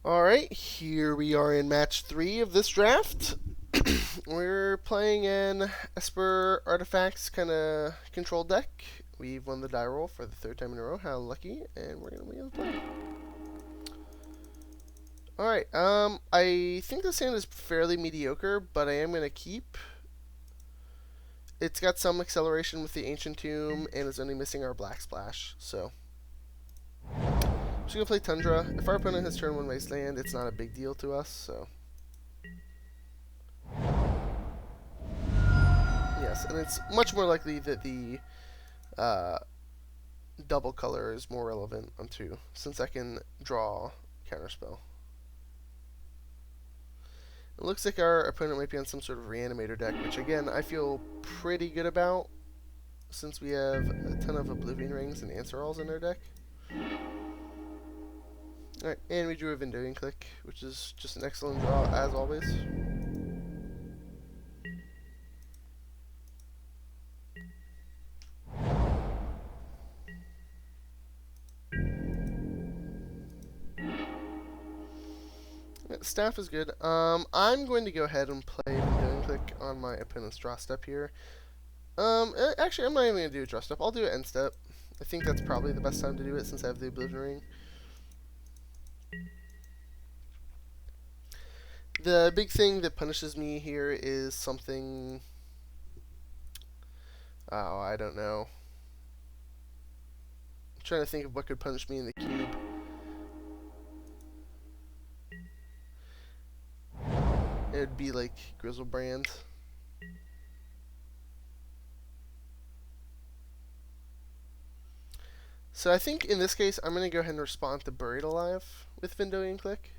Alright, here we are in match 3 of this draft. We're playing an Esper Artifacts kind of control deck. We've won the die roll for the third time in a row. How lucky. And we're going to win the play. Alright, I think this hand is fairly mediocre, but I am going to keep. It's got some acceleration with the Ancient Tomb, and it's only missing our Black Splash, so. I'm just going to play Tundra. If our opponent has turn 1 Wasteland, it's not a big deal to us, so. Yes, and it's much more likely that the double color is more relevant on 2, since I can draw Counterspell. It looks like our opponent might be on some sort of Reanimator deck, which again, I feel pretty good about, since we have a ton of Oblivion Rings and Answeralls in our deck. Alright, and we drew a Vindoing Click, which is just an excellent draw, as always. Staff is good. I'm going to go ahead and play Vindoing Click on my opponent's draw step here. Actually, I'm not even going to do a draw step. I'll do an end step. I think that's probably the best time to do it since I have the Oblivion Ring. The big thing that punishes me here is something... Oh, I don't know. I'm trying to think of what could punish me in the cube. It would be like Grizzlebrand. So I think in this case, I'm going to go ahead and respond to Buried Alive with Vindoing Click.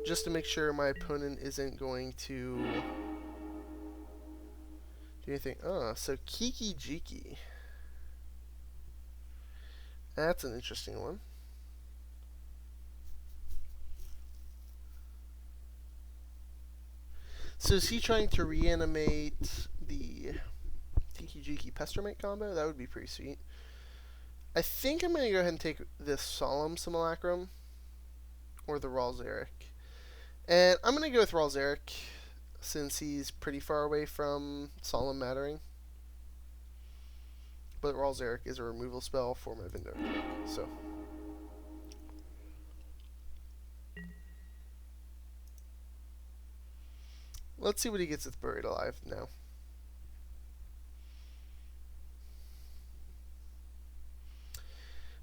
Just to make sure my opponent isn't going to do anything. Oh, so Kiki-Jiki. That's an interesting one. So is he trying to reanimate the Kiki-Jiki Pestermate combo? That would be pretty sweet. I think I'm going to go ahead and take this Solemn Simulacrum or the Ral Zarek. And I'm going to go with Ral Zarek since he's pretty far away from Solemn Mattering. But Ral Zarek is a removal spell for my Vindoing Click, so. Let's see what he gets with Buried Alive now.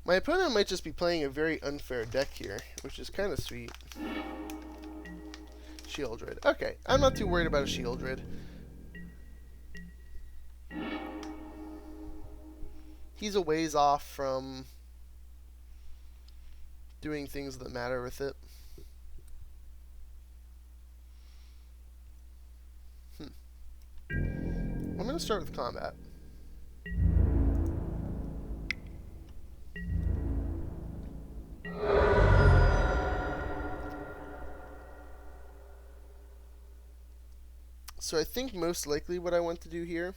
My opponent might just be playing a very unfair deck here, which is kind of sweet. Shieldred. Okay, I'm not too worried about a Shieldred. He's a ways off from doing things that matter with it. I'm going to start with combat. So I think most likely what I want to do here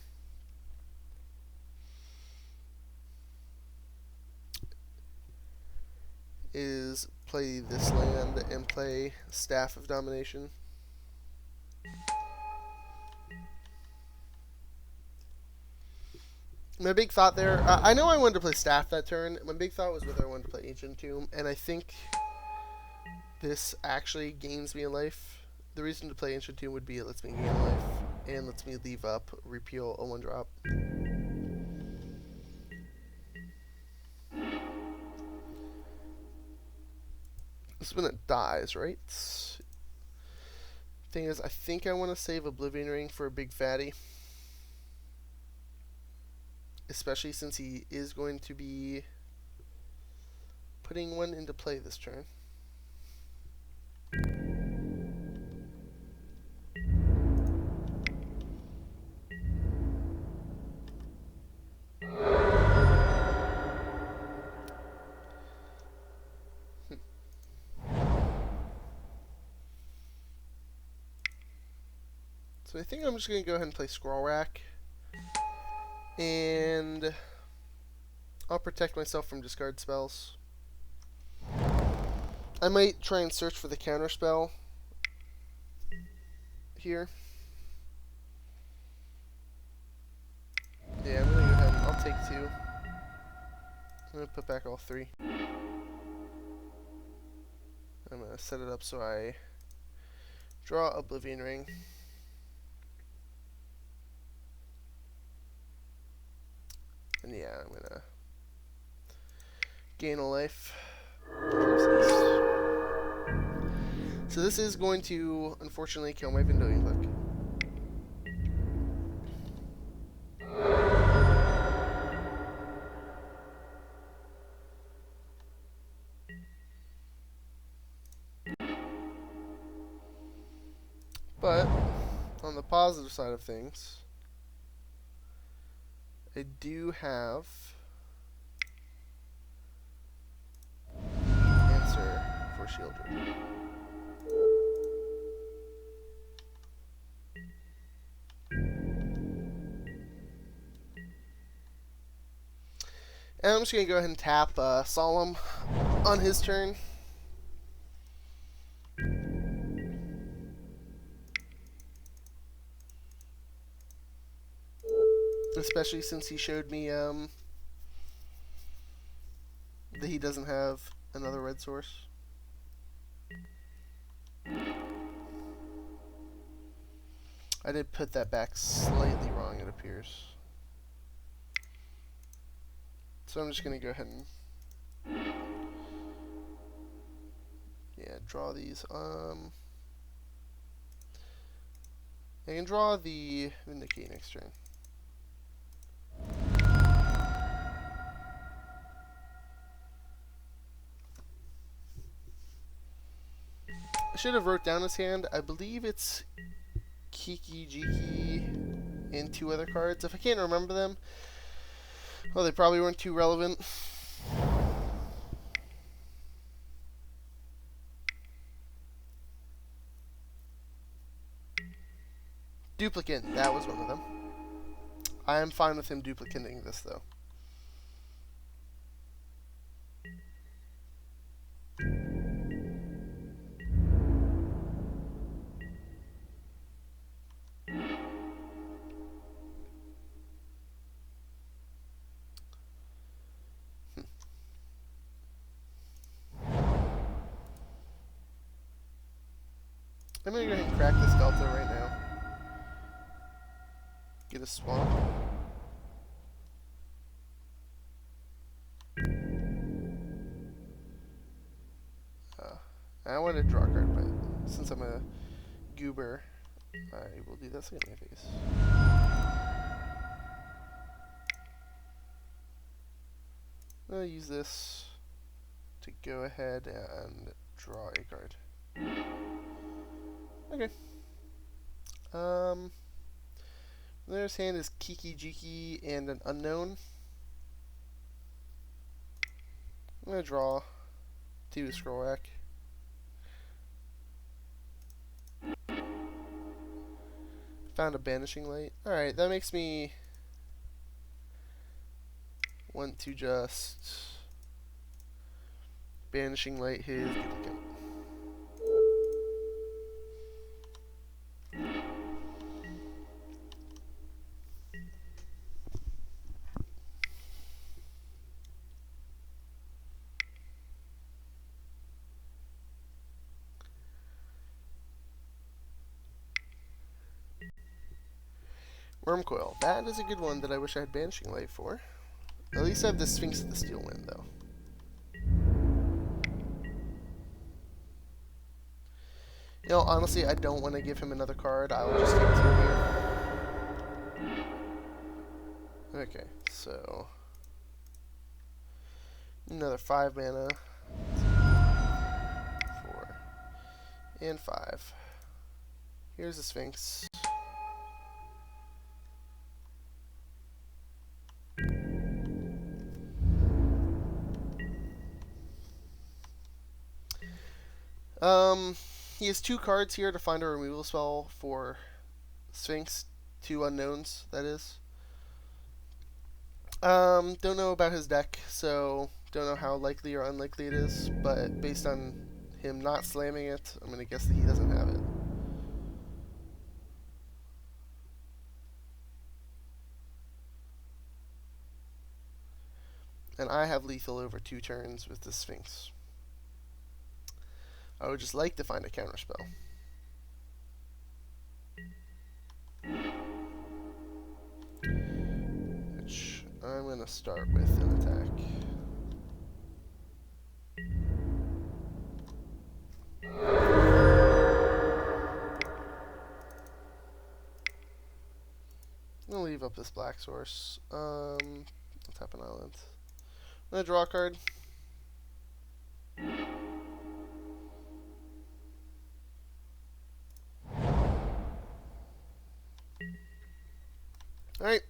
is play this land and play Staff of Domination. My big thought there, I know I wanted to play Staff that turn. My big thought was whether I wanted to play Ancient Tomb, and I think this actually gains me a life. The reason to play Ancient Tomb would be it lets me gain a life, and lets me leave up, repeal a 1-drop. This is when it dies, right? Thing is, I think I want to save Oblivion Ring for a big fatty. Especially since he is going to be putting one into play this turn. So I think I'm just going to go ahead and play Scroll Rack. And I'll protect myself from discard spells. I might try and search for the counter spell here. Yeah, I'm gonna go ahead and I'll take 2. I'm gonna put back all 3. I'm gonna set it up so I draw Oblivion Ring. And yeah, I'm gonna gain a life. So this is going to, unfortunately, kill my Vendilion Clique. But, on the positive side of things, I do have the answer for Shieldred. And I'm just going to go ahead and tap Solemn on his turn. Especially since he showed me that he doesn't have another red source. I did put that back slightly wrong, it appears. So I'm just going to go ahead and draw these. I can draw the Vindicate next turn. I should have wrote down his hand. I believe it's Kiki-Jiki and 2 other cards. If I can't remember them, well, they probably weren't too relevant. Duplicate, that was one of them. I am fine with him duplicating this, though. I'm going to go ahead and crack this Delta right now. Get a swamp. I want to draw a card, but since I'm a goober, I will do that second in my face. I'll use this to go ahead and draw a card. Okay. There's hand is Kiki-Jiki and an unknown. I'm gonna draw 2 scroll rack. Found a banishing light. Alright, that makes me want to just banishing light his duplicate. Wormcoil. That is a good one that I wish I had Banishing Light for. At least I have the Sphinx of the Steel Wind, though. You know, honestly, I don't want to give him another card. I'll just take 2 here. Okay, so... another 5 mana. 4. And 5. Here's the Sphinx. He has 2 cards here to find a removal spell for Sphinx. 2 unknowns, that is. Don't know about his deck, so don't know how likely or unlikely it is, but based on him not slamming it, I'm going to guess that he doesn't have it. And I have lethal over 2 turns with the Sphinx. I would just like to find a counterspell. Which I'm going to start with an attack. I'm going to leave up this black source. I'll tap an island. I'm going to draw a card. Alright.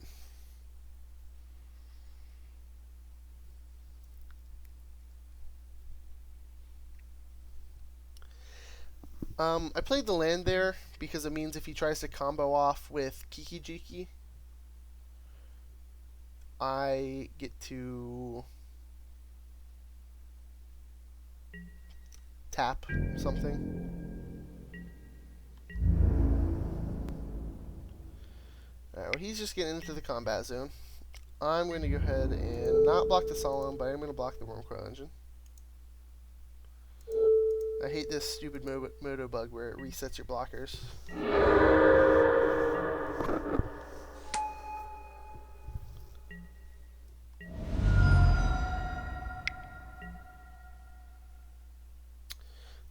I played the land there because it means if he tries to combo off with Kiki-Jiki, I get to tap something. Alright, well, he's just getting into the combat zone. I'm going to go ahead and not block the Solemn, but I'm going to block the Wurmcoil Engine. I hate this stupid Moto bug where it resets your blockers.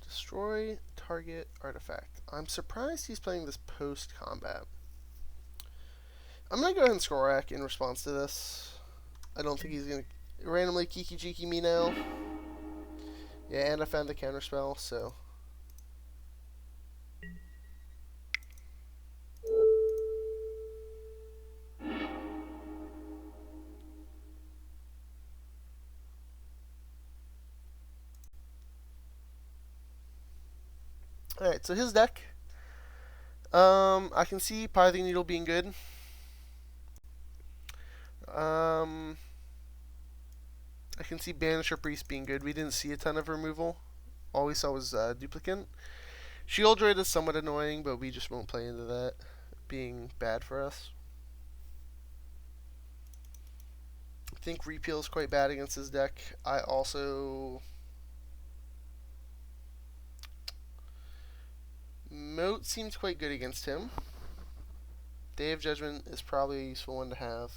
Destroy target artifact. I'm surprised he's playing this post-combat. I'm going to go ahead and Skorak in response to this. I don't think he's going to randomly Kiki-Jiki me now. Yeah, and I found the counterspell, so. Alright, so his deck. I can see Pithing Needle being good. I can see Banisher Priest being good. We didn't see a ton of removal. All we saw was Duplicant. Sheoldred is somewhat annoying, but we just won't play into that being bad for us. I think Repeal is quite bad against his deck. I also... Moat seems quite good against him. Day of Judgment is probably a useful one to have.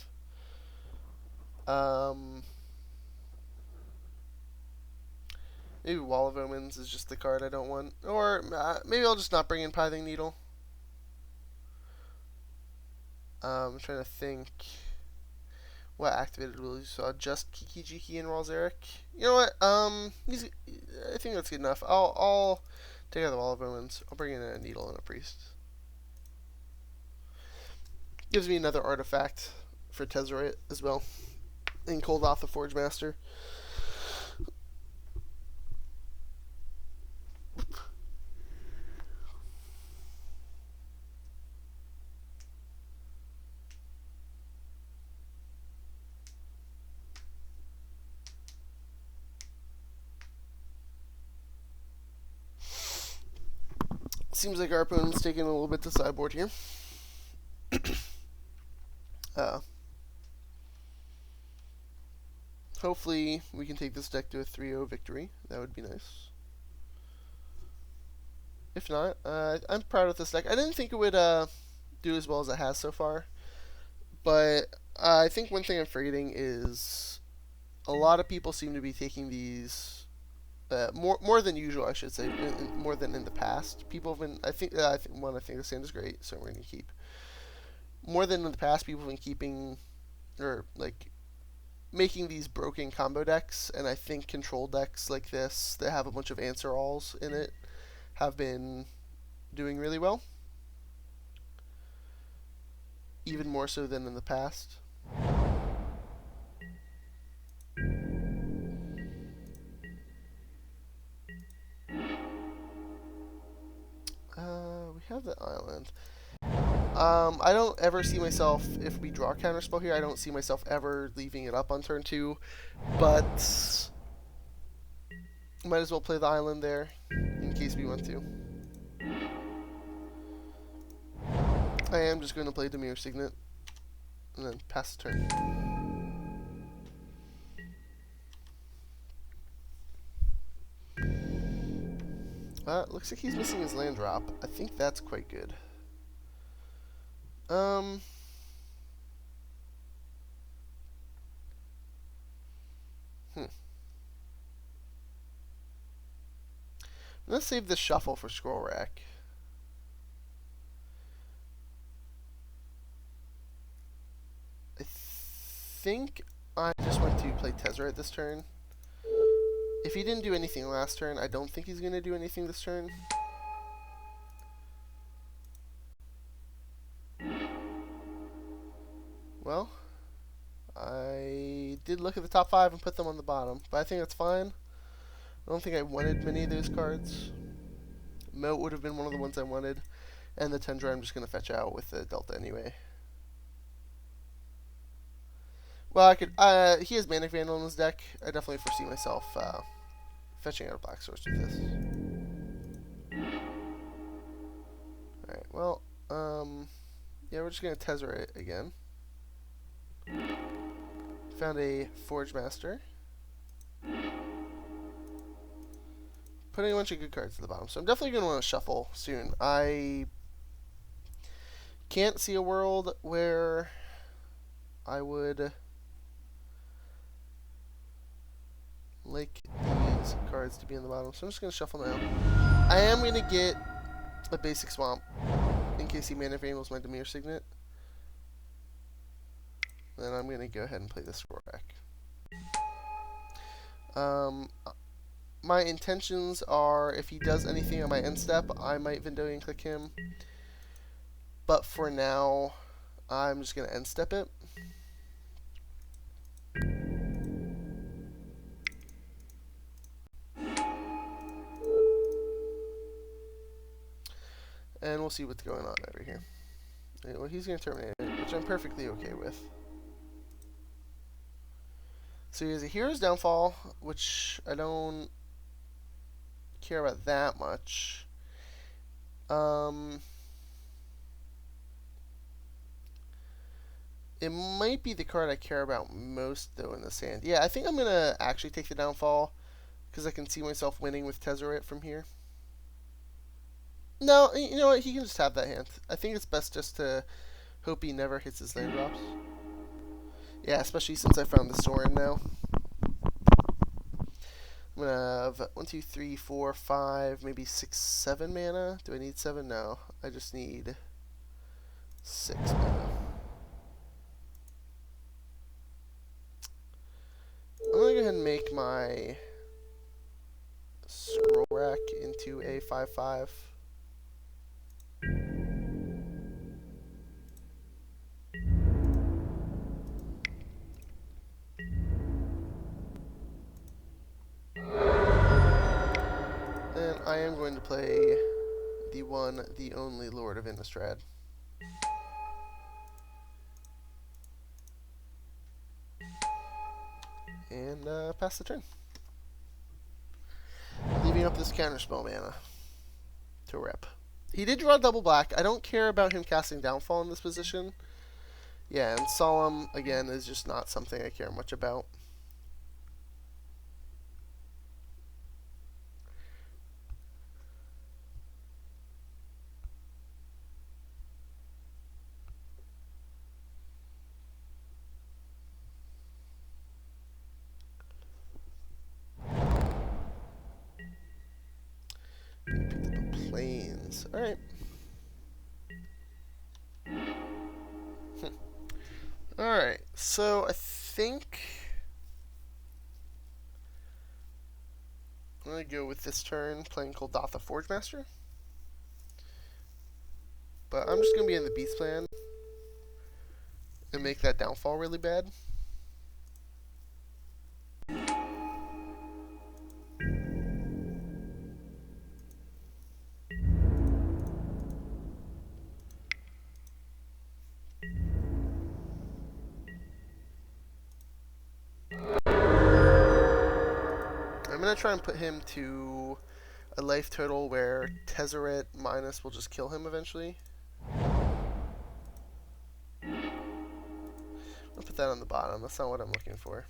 Maybe Wall of Omens is just the card I don't want. Or maybe I'll just not bring in Pithing Needle. I'm trying to think what activated will you saw. Just Kiki-Jiki and Ralzeric. You know what? I think that's good enough. I'll take out the Wall of Omens. I'll bring in a Needle and a Priest. Gives me another artifact for Tezzeret as well. And Koldath the Forge Master. Seems like our opponent's taking a little bit to sideboard here. Hopefully we can take this deck to a 3-0 victory. That would be nice. If not, I'm proud of this deck. I didn't think it would do as well as it has so far. But I think one thing I'm forgetting is a lot of people seem to be taking these more than usual, I should say, more than in the past. People have been, I think the sand is great, so we're going to keep. More than in the past, people have been keeping, or like, making these broken combo decks, and I think control decks like this that have a bunch of answer alls in it have been doing really well. Even more so than in the past. We have the island. I don't ever see myself, if we draw a counterspell here, I don't see myself ever leaving it up on turn 2, but Might as well play the island there, in case we want to. I am just going to play Dimir Signet, and then pass the turn. Looks like he's missing his land drop. I think that's quite good. I'm gonna save this shuffle for Scroll Rack. I think I just want to play Tezzeret this turn. If he didn't do anything last turn, I don't think he's going to do anything this turn. Well, I did look at the top 5 and put them on the bottom, but I think that's fine. I don't think I wanted many of those cards. Moat would have been one of the ones I wanted, and the Tundra I'm just going to fetch out with the Delta anyway. Well, I could. He has Manic Vandal in his deck. I definitely foresee myself fetching out a Black Source with this. Alright, well, yeah, we're just going to Tezzeret again. Found a Forge Master. Putting a bunch of good cards at the bottom. So I'm definitely going to want to shuffle soon. I can't see a world where I would like these cards to be in the bottom. So I'm just going to shuffle now. I am going to get a basic swamp in case he Manic Vandals my Dimir Signet. Then I'm going to go ahead and play this Scroll Rack. My intentions are, if he does anything on my end step, I might Vendilion Click him. But for now, I'm just going to end step it. And we'll see what's going on over here. Well, he's going to terminate it, which I'm perfectly okay with. So he has a Hero's Downfall, which I don't care about that much. It might be the card I care about most, though, in this hand. Yeah, I think I'm going to actually take the Downfall, because I can see myself winning with Tezzeret from here. No, you know what? He can just have that hand. I think it's best just to hope he never hits his land drops. Yeah, especially since I found the Sorin now. I'm going to have 1, 2, 3, 4, 5, maybe 6, 7 mana. Do I need 7? No. I just need 6 mana. I'm going to go ahead and make my Scroll Rack into a 5/5. And I am going to play the one, the only Lord of Innistrad. And pass the turn. Leaving up this counterspell mana to rep. He did draw double black. I don't care about him casting Downfall in this position. Yeah, and Solemn, again, is just not something I care much about. Plains. Alright. Alright, so I think I'm going to go with this turn playing Kuldotha Forgemaster. But I'm just going to be in the Beast plan and make that Downfall really bad. I'm gonna try and put him to a life total where Tezzeret minus will just kill him eventually. I'll put that on the bottom. That's not what I'm looking for.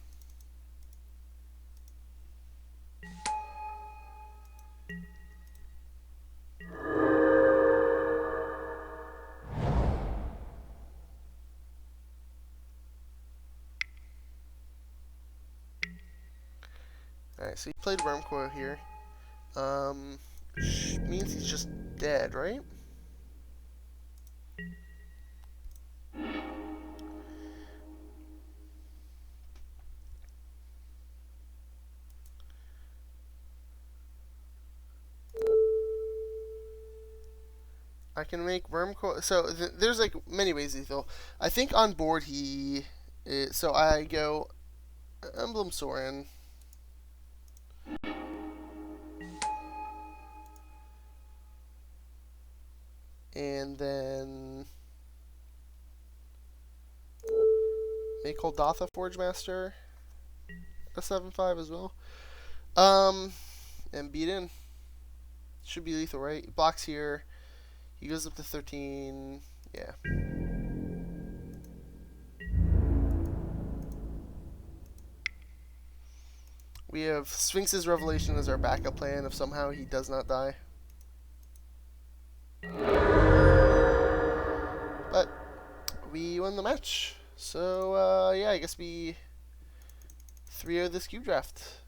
Alright, so he played Wurmcoil here. Which means he's just dead, right? I can make Wurmcoil. So there's like many ways to feel. I think on board he is, so I go Emblem Sorin. And then make Holdatha Forgemaster a 7/5 as well. And beat in. Should be lethal, right? He blocks here. He goes up to 13. Yeah. We have Sphinx's Revelation as our backup plan if somehow he does not die. But we won the match. So, yeah, I guess we 3-0 this cube draft.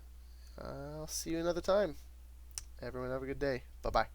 I'll see you another time. Everyone have a good day. Bye-bye.